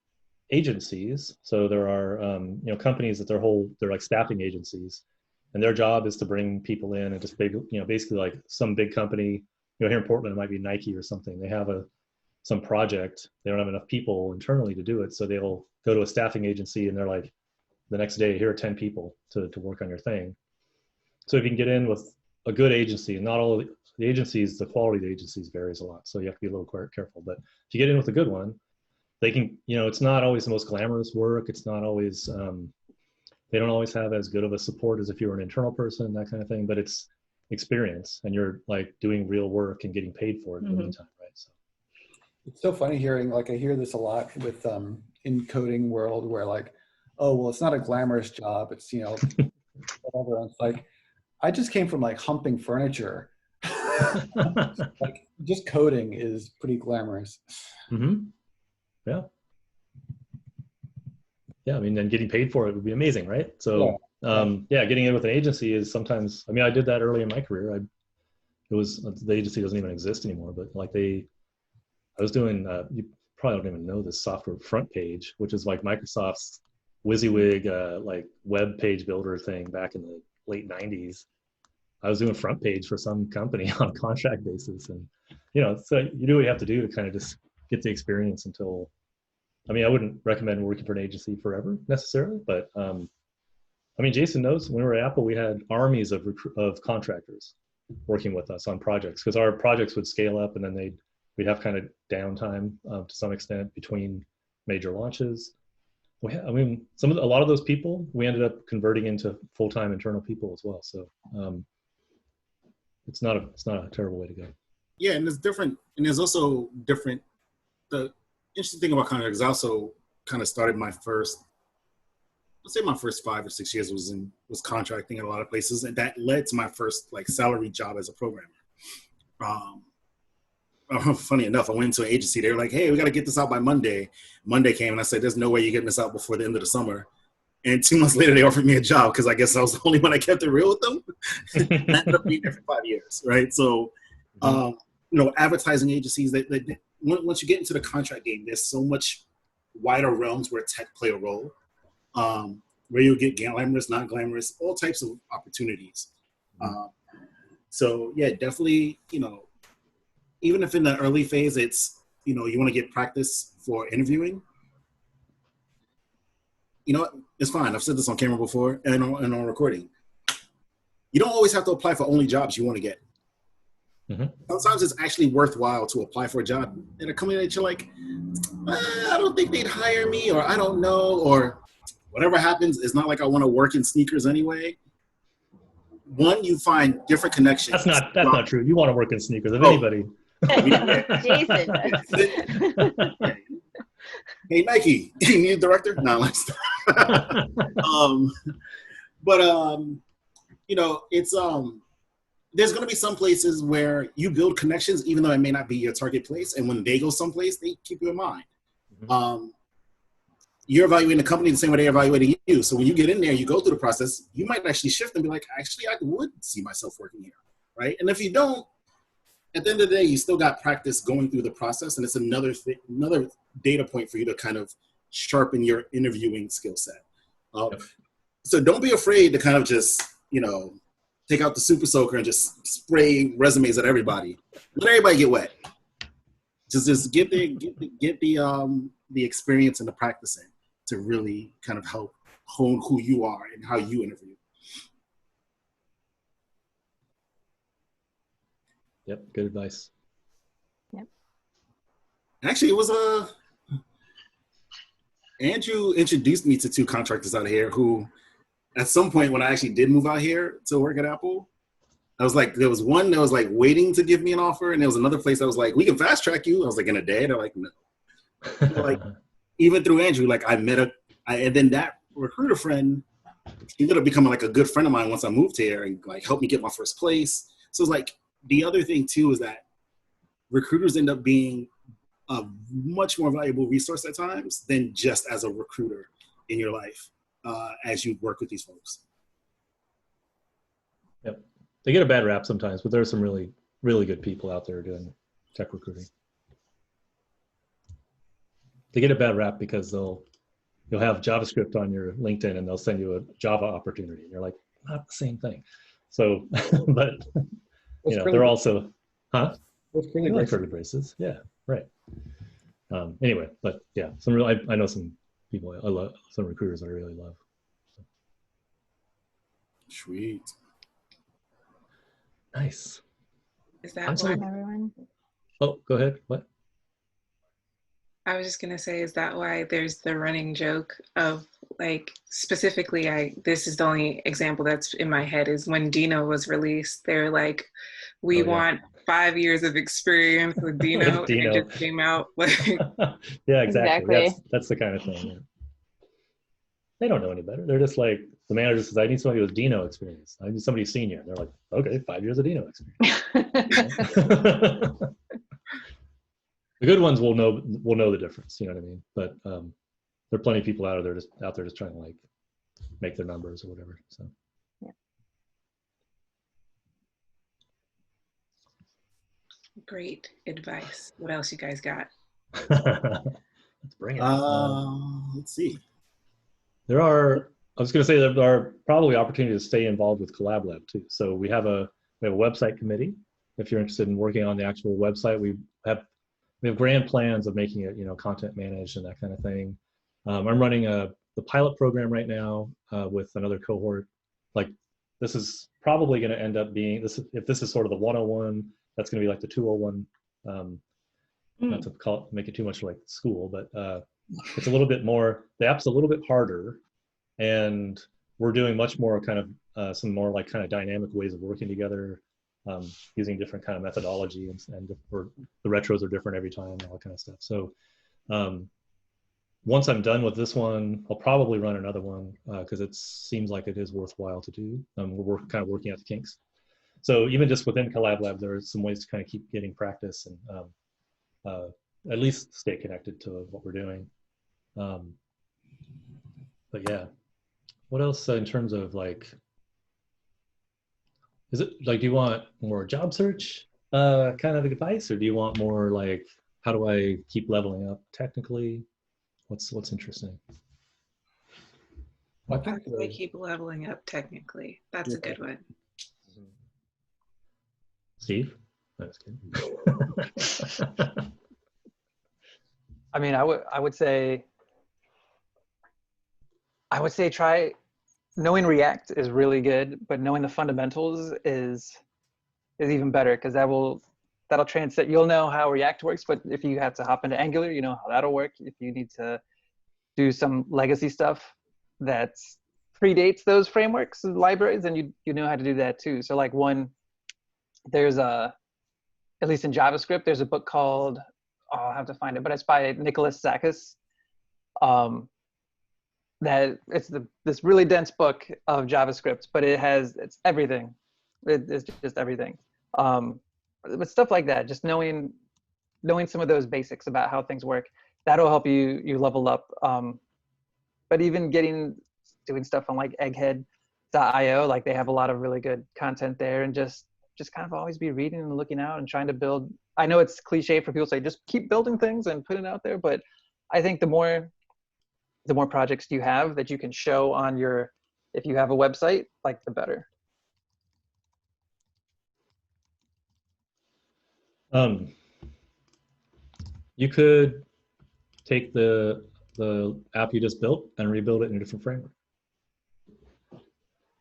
agencies. So there are, you know, companies that they're like staffing agencies, and their job is to bring people in and just, basically like some big company, you know, here in Portland, it might be Nike or something. They have some project, they don't have enough people internally to do it, so they'll go to a staffing agency and they're like, the next day, here are 10 people to work on your thing. So if you can get in with a good agency, and not all of the agencies, the quality of the agencies varies a lot, so you have to be a little careful. But if you get in with a good one, they can, you know, it's not always the most glamorous work. It's not always, they don't always have as good of a support as if you were an internal person, that kind of thing, but it's experience, and you're like doing real work and getting paid for it in the meantime, right? So It's so funny hearing, like I hear this a lot with in coding world where like, oh, well, it's not a glamorous job. It's, you know, whatever. And it's like, I just came from like humping furniture. Like just coding is pretty glamorous. Yeah. Yeah, I mean, then getting paid for it would be amazing, right? So, getting in with an agency is sometimes, I mean, I did that early in my career. The agency doesn't even exist anymore, but like I was doing, you probably don't even know this software, Front Page, which is like Microsoft's WYSIWYG, like web page builder thing back in the late 90s. I was doing Front Page for some company on a contract basis. And, you know, so you do what you have to do to kind of just get the experience until, I mean, I wouldn't recommend working for an agency forever necessarily, but I mean, Jason knows when we were at Apple, we had armies of contractors working with us on projects, because our projects would scale up, and then we'd have kind of downtime to some extent between major launches. I mean, a lot of those people we ended up converting into full-time internal people as well. So it's not a terrible way to go. Yeah, and it's different, and there's also different. The interesting thing about contracts, I also kind of started my first 5 or 6 years was contracting in a lot of places, and that led to my first like salary job as a programmer. Funny enough, I went into an agency. They were like, "Hey, we got to get this out by Monday." Monday came, and I said, "There's no way you're getting this out before the end of the summer." And 2 months later, they offered me a job because I guess I was the only one that kept it real with them. I ended up being there for 5 years, right? So, you know, advertising agencies, once you get into the contract game, there's so much wider realms where tech play a role, where you'll get glamorous, not glamorous, all types of opportunities. So, yeah, definitely, you know, even if in the early phase, it's, you know, you want to get practice for interviewing, you know what? It's fine. I've said this on camera before and on recording. You don't always have to apply for only jobs you want to get. Sometimes it's actually worthwhile to apply for a job at a company that you're like, I don't think they'd hire me, or I don't know, or whatever happens. It's not like I want to work in sneakers anyway. One, you find different connections. That's not true. You want to work in sneakers, if anybody. Jason. Hey, Nike, you need a director? No, you know, it's there's going to be some places where you build connections, even though it may not be your target place. And when they go someplace, they keep you in mind. You're evaluating the company the same way they're evaluating you. So when you get in there, you go through the process, you might actually shift and be like, actually, I would see myself working here, right? And if you don't, at the end of the day, you still got practice going through the process, and it's another data point for you to kind of sharpen your interviewing skill set. So don't be afraid to kind of just, you know, take out the super soaker and just spray resumes at everybody. Let everybody get wet. Just get the experience and the practice in to really kind of help hone who you are and how you interview. Yep, good advice. Yep. Actually, it was Andrew introduced me to 2 contractors out here who at some point when I actually did move out here to work at Apple, I was like, there was one that was like waiting to give me an offer, and there was another place that was like, we can fast track you. I was like, in a day? They're like, no. Like, even through Andrew, like and then that recruiter friend, he ended up becoming like a good friend of mine once I moved here and like helped me get my first place. So it's like, the other thing too is that recruiters end up being a much more valuable resource at times than just as a recruiter in your life as you work with these folks. Yep. They get a bad rap sometimes, but there's some really, really good people out there doing tech recruiting. They get a bad rap because you'll have JavaScript on your LinkedIn and they'll send you a Java opportunity. And you're like, not the same thing. So, but you know, they're also, huh? Curly like curly braces. Yeah, right. Anyway, but yeah, I know some people I love, some recruiters that I really love. Sweet. Nice. Is that I'm why? so, Everyone. oh, go ahead. What? I was just gonna say, is that why there's the running joke of like specifically, this is the only example that's in my head is when Dino was released. They're like, we Oh, yeah. want 5 years of experience with Dino, With Dino. and it just came out like. Yeah, exactly. Exactly. That's the kind of thing. Yeah. They don't know any better. They're just like, the manager says, I need somebody with Dino experience. I need somebody senior. And they're like, okay, 5 years of Dino experience. The good ones will know the difference, you know what I mean? But there are plenty of people out there just trying to like make their numbers or whatever. So Yeah. Great advice. What else you guys got? let's bring it. Let's see. I was going to say there are probably opportunities to stay involved with Collab Lab too. So we have a website committee. If you're interested in working on the actual website, we have grand plans of making it, you know, content managed and that kind of thing. I'm running the pilot program right now with another cohort. Like, this is probably going to end up being if this is sort of the 101, that's going to be like the 201. Not to make it too much like school, but it's a little bit more. The app's a little bit harder, and we're doing much more kind of some more like kind of dynamic ways of working together. Using different kind of methodology and the retros are different every time and all that kind of stuff. So once I'm done with this one, I'll probably run another one because it seems like it is worthwhile to do. We're kind of working out the kinks. So even just within Collab Lab, there are some ways to kind of keep getting practice and at least stay connected to what we're doing. But yeah, what else in terms of like, is it like, do you want more job search kind of advice, or do you want more like, how do I keep leveling up technically? What's interesting? I How think do I keep leveling up technically? That's a good one. Steve? That's good. I mean, I would say try. Knowing React is really good, but knowing the fundamentals is even better, because that'll translate. You'll know how React works, but if you have to hop into Angular, you know how that'll work. If you need to do some legacy stuff that predates those frameworks and libraries, then you know how to do that too. So like there's at least in JavaScript, there's a book called, I'll have to find it, but it's by Nicholas Sakis. That it's this really dense book of JavaScript, but it's everything. It's just everything. But stuff like that, just knowing some of those basics about how things work, that'll help you level up. But even doing stuff on like egghead.io, like they have a lot of really good content there, and just kind of always be reading and looking out and trying to build. I know it's cliche for people to say just keep building things and putting it out there, but I think the more projects you have that you can show on if you have a website, like the better. You could take the app you just built and rebuild it in a different framework.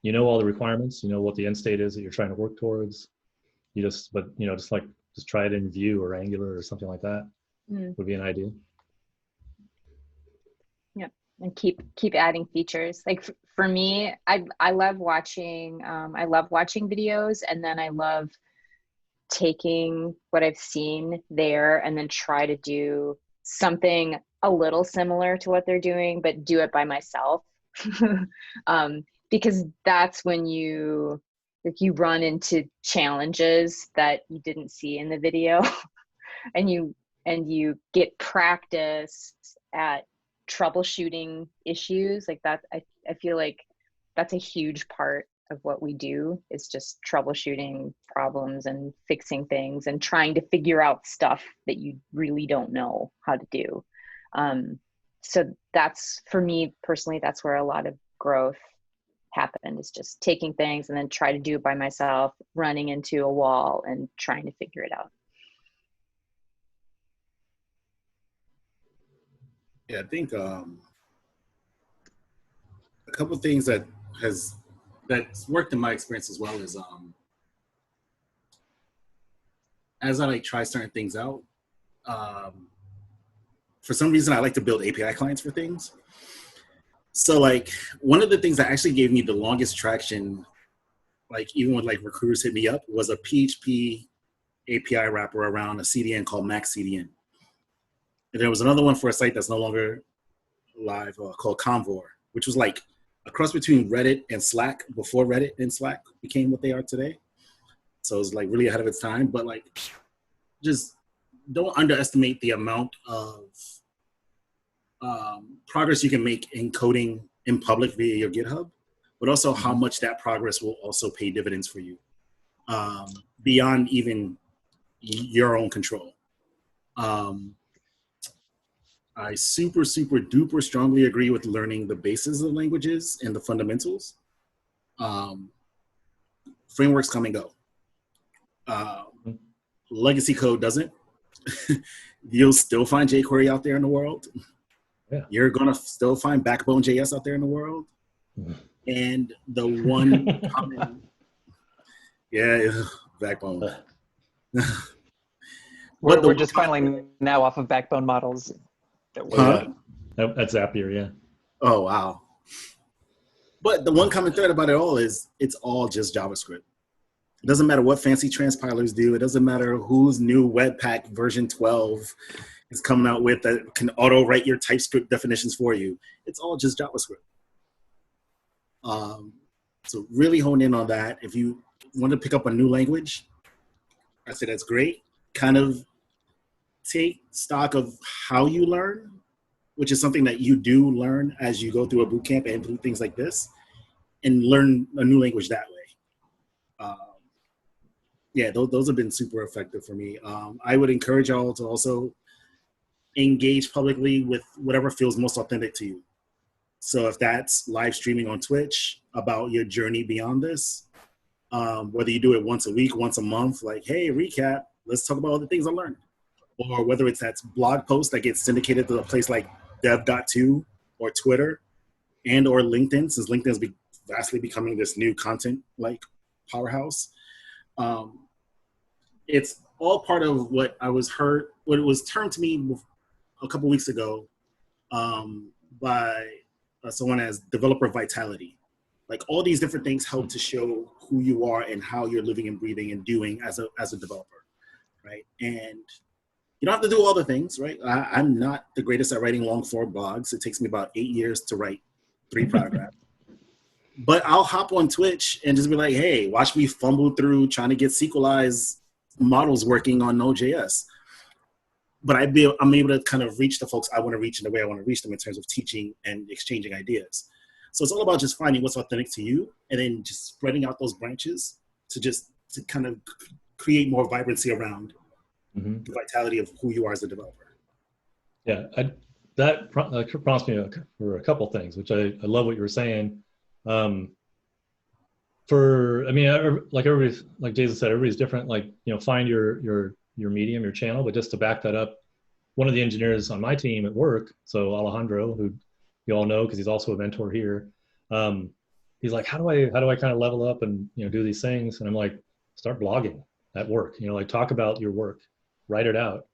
You know all the requirements, you know what the end state is that you're trying to work towards. Just try it in Vue or Angular or something like that would be an idea. Yeah, and keep adding features. Like for me, I love watching videos, and then I love taking what I've seen there and then try to do something a little similar to what they're doing, but do it by myself. Because that's when you run into challenges that you didn't see in the video, and you get practice at troubleshooting issues like that. I feel like that's a huge part of what we do, is just troubleshooting problems and fixing things and trying to figure out stuff that you really don't know how to do. So that's, for me personally, that's where a lot of growth happened, is just taking things and then try to do it by myself, running into a wall and trying to figure it out. Yeah, I think a couple of things that's worked in my experience as well is as I like try certain things out, for some reason I like to build API clients for things. So like one of the things that actually gave me the longest traction, like even when like recruiters hit me up, was a PHP API wrapper around a CDN called Max CDN. And there was another one for a site that's no longer live called Convor, which was like a cross between Reddit and Slack before Reddit and Slack became what they are today. So it was like really ahead of its time, but like just don't underestimate the amount of progress you can make in coding in public via your GitHub, but also how much that progress will also pay dividends for you beyond even your own control. I super duper strongly agree with learning the bases of languages and the fundamentals. Frameworks come and go. Legacy code doesn't. You'll still find jQuery out there in the world. Yeah. You're gonna still find Backbone JS out there in the world. And the one common, Backbone. We're just finally now off of Backbone models. That's Zapier, yeah. Oh, wow. But the one common thread about it all is it's all just JavaScript. It doesn't matter what fancy transpilers do. It doesn't matter whose new Webpack version 12 is coming out with that can auto-write your TypeScript definitions for you. It's all just JavaScript. So really hone in on that. If you want to pick up a new language, I say that's great. Kind of take stock of how you learn, which is something that you do learn as you go through a boot camp and do things like this, and learn a new language that way. Those have been super effective for me. I would encourage y'all to also engage publicly with whatever feels most authentic to you. So if that's live streaming on Twitch about your journey beyond this, whether you do it once a week, once a month, like, hey, recap, let's talk about all the things I learned. Or whether it's that blog post that gets syndicated to a place like dev.to or Twitter and or LinkedIn, since LinkedIn is vastly becoming this new content like powerhouse. It's all part of what it was termed to me a couple weeks ago by someone as developer vitality. Like all these different things help to show who you are and how you're living and breathing and doing as a developer, right? And you don't have to do all the things, right? I'm not the greatest at writing long form blogs. It takes me about 8 years to write 3 paragraphs. But I'll hop on Twitch and just be like, hey, watch me fumble through trying to get SQLized models working on Node.js. But I'm able to kind of reach the folks I want to reach in the way I want to reach them in terms of teaching and exchanging ideas. So it's all about just finding what's authentic to you and then just spreading out those branches to kind of create more vibrancy around the vitality of who you are as a developer. Yeah, that prompts me for a couple things, which I love what you were saying. Like everybody's, like Jason said, everybody's different. Like, find your medium, your channel. But just to back that up, one of the engineers on my team at work, so Alejandro, who you all know because he's also a mentor here, he's like, how do I kind of level up and do these things? And I'm like, start blogging at work. Like talk about your work, write it out.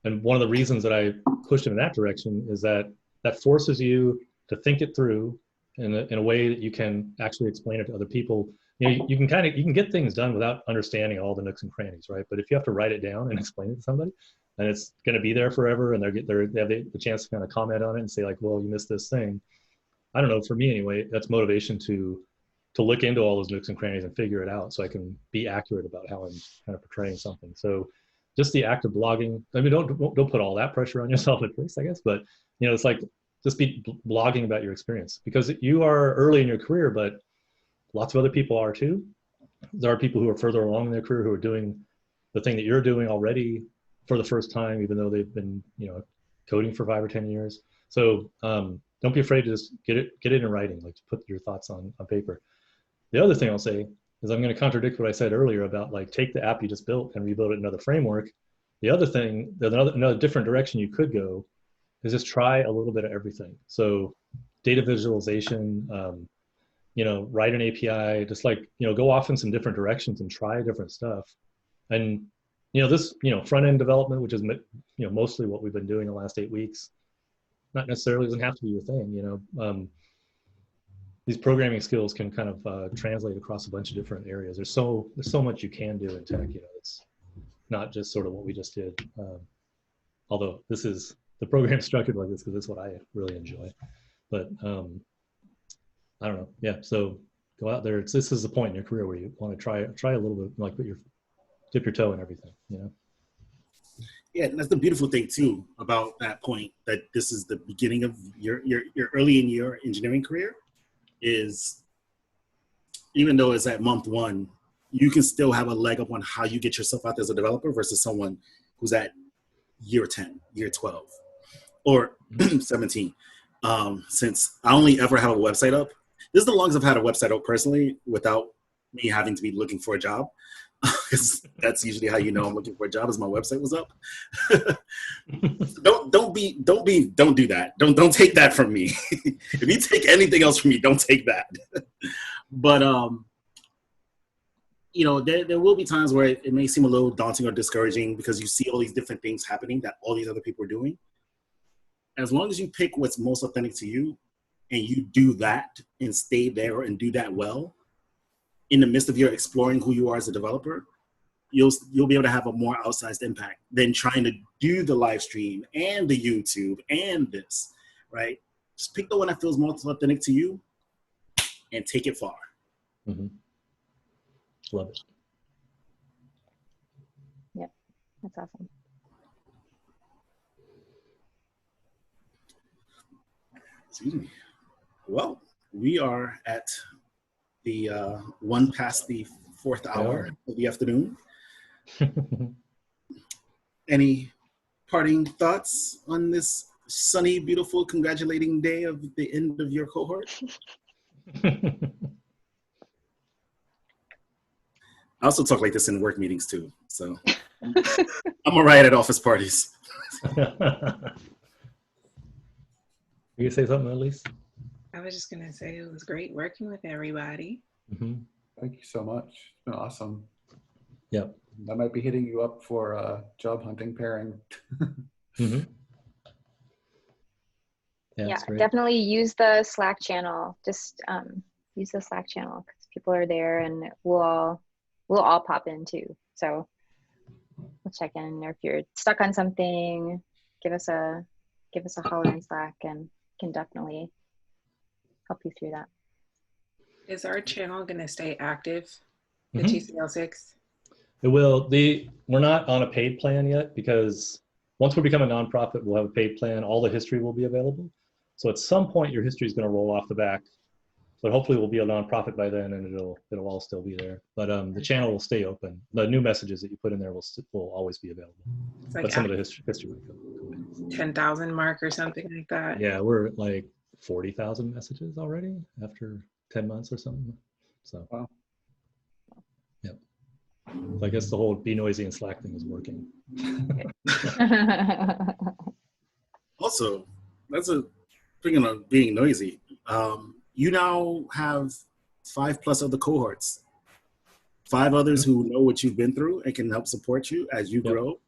And one of the reasons that I pushed him in that direction is that forces you to think it through in a way that you can actually explain it to other people. You know, you can get things done without understanding all the nooks and crannies, right? But if you have to write it down and explain it to somebody, and it's going to be there forever, and they have the chance to kind of comment on it and say like, well, you missed this thing. I don't know, for me anyway, that's motivation to look into all those nooks and crannies and figure it out so I can be accurate about how I'm kind of portraying something. So just the act of blogging, I mean, don't put all that pressure on yourself at first, I guess, but you know, it's like just be blogging about your experience, because you are early in your career, but lots of other people are too. There are people who are further along in their career who are doing the thing that you're doing already for the first time, even though they've been, you know, coding for 5 or 10 years. So don't be afraid to just get it in writing, like to put your thoughts on paper. The other thing I'll say is I'm going to contradict what I said earlier about like take the app you just built and rebuild it in another framework. The other thing, another different direction you could go is just try a little bit of everything. So data visualization, you know, write an API, just like, you know, go off in some different directions and try different stuff. And, you know, this, you know, front end development, which is, you know, mostly what we've been doing the last 8 weeks, not necessarily doesn't have to be your thing, you know. These programming skills can kind of translate across a bunch of different areas. There's so much you can do in tech, you know, it's not just sort of what we just did. Although this is, the program structured like this because it's what I really enjoy. But I don't know, yeah, so go out there. This is the point in your career where you want to try a little bit, like dip your toe in everything, you know? Yeah, and that's the beautiful thing too about that point, that this is the beginning of your early in your engineering career, is even though it's at month 1, you can still have a leg up on how you get yourself out there as a developer versus someone who's at year 10, year 12, or 17. Since I only ever have a website up, this is the longest I've had a website up personally without me having to be looking for a job. Because that's usually how you know I'm looking for a job, is my website was up. Don't do that. Don't take that from me. If you take anything else from me, don't take that. But you know, there will be times where it may seem a little daunting or discouraging because you see all these different things happening that all these other people are doing. As long as you pick what's most authentic to you and you do that and stay there and do that well, in the midst of your exploring who you are as a developer, you'll be able to have a more outsized impact than trying to do the live stream and the YouTube and this, right? Just pick the one that feels most authentic to you and take it far. Mm-hmm. Love it. Yep, that's awesome. Excuse me. Well, we are at the 1 past the 4th hour of the afternoon. Any parting thoughts on this sunny, beautiful, congratulating day of the end of your cohort? I also talk like this in work meetings too, so I'm all right at office parties. You say something, Elise? I was just gonna say it was great working with everybody. Mm-hmm. Thank you so much. It's been awesome. Yep. I might be hitting you up for job hunting pairing. Mm-hmm. Yeah, definitely use the Slack channel. Just use the Slack channel because people are there, and we'll all pop in too. So we'll check in, or if you're stuck on something, give us a holler in Slack, and can definitely help you through that. Is our channel going to stay active, the Mm-hmm. TCL 6? It will. We're not on a paid plan yet, because once we become a nonprofit, we'll have a paid plan. All the history will be available. So at some point, your history is going to roll off the back. But hopefully, we'll be a nonprofit by then, and it'll all still be there. But the channel will stay open. The new messages that you put in there will always be available. It's like but some of the history will go. 10,000 mark or something like that. Yeah, we're at like 40,000 messages already after 10 months or something. So, wow. Yep. So I guess the whole be noisy and Slack thing is working. Also, speaking of being noisy, you now have 5+ other cohorts, 5 others who know what you've been through and can help support you as you grow.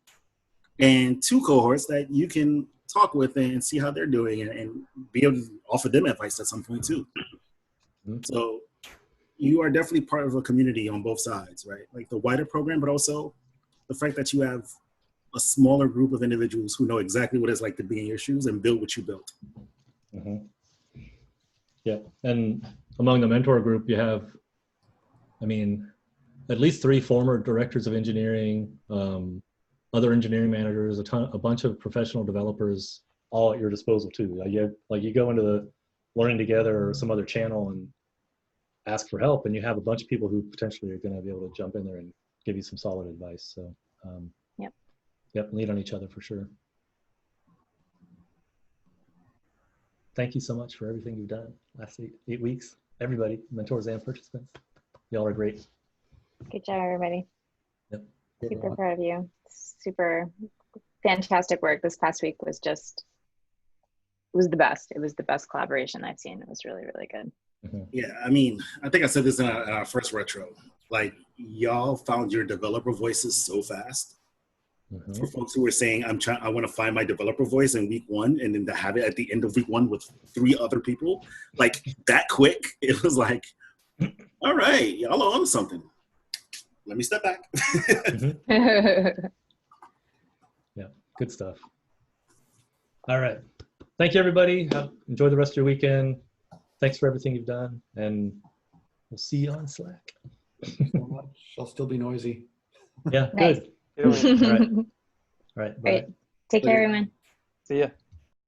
and 2 cohorts that you can talk with and see how they're doing and be able to offer them advice at some point too. Mhm. So you are definitely part of a community on both sides, right? Like the wider program, but also the fact that you have a smaller group of individuals who know exactly what it's like to be in your shoes and build what you built. Mhm. Yeah, and among the mentor group, you have, I mean, at least 3 former directors of engineering, other engineering managers, a bunch of professional developers, all at your disposal too. You go into the Learning Together or some other channel and ask for help, and you have a bunch of people who potentially are going to be able to jump in there and give you some solid advice. So, yep, lean on each other for sure. Thank you so much for everything you've done last 8 weeks. Everybody, mentors and participants, y'all are great. Good job, everybody. Yep. Super proud of you. Super fantastic work. This past week was just, it was the best. It was the best collaboration I've seen. It was really, really good. Mm-hmm. Yeah, I mean, I think I said this in our first retro. Y'all found your developer voices so fast. Mm-hmm. For folks who were saying, I want to find my developer voice in week 1, and then to have it at the end of week 1 with 3 other people, that quick, it was like, all right, y'all are on something. Let me step back. Mm-hmm. Yeah, good stuff. All right. Thank you, everybody. Enjoy the rest of your weekend. Thanks for everything you've done, and we'll see you on Slack. So much. I'll still be noisy. Yeah, Nice. good. All right. All right. Bye. Great. Take care, everyone. See ya.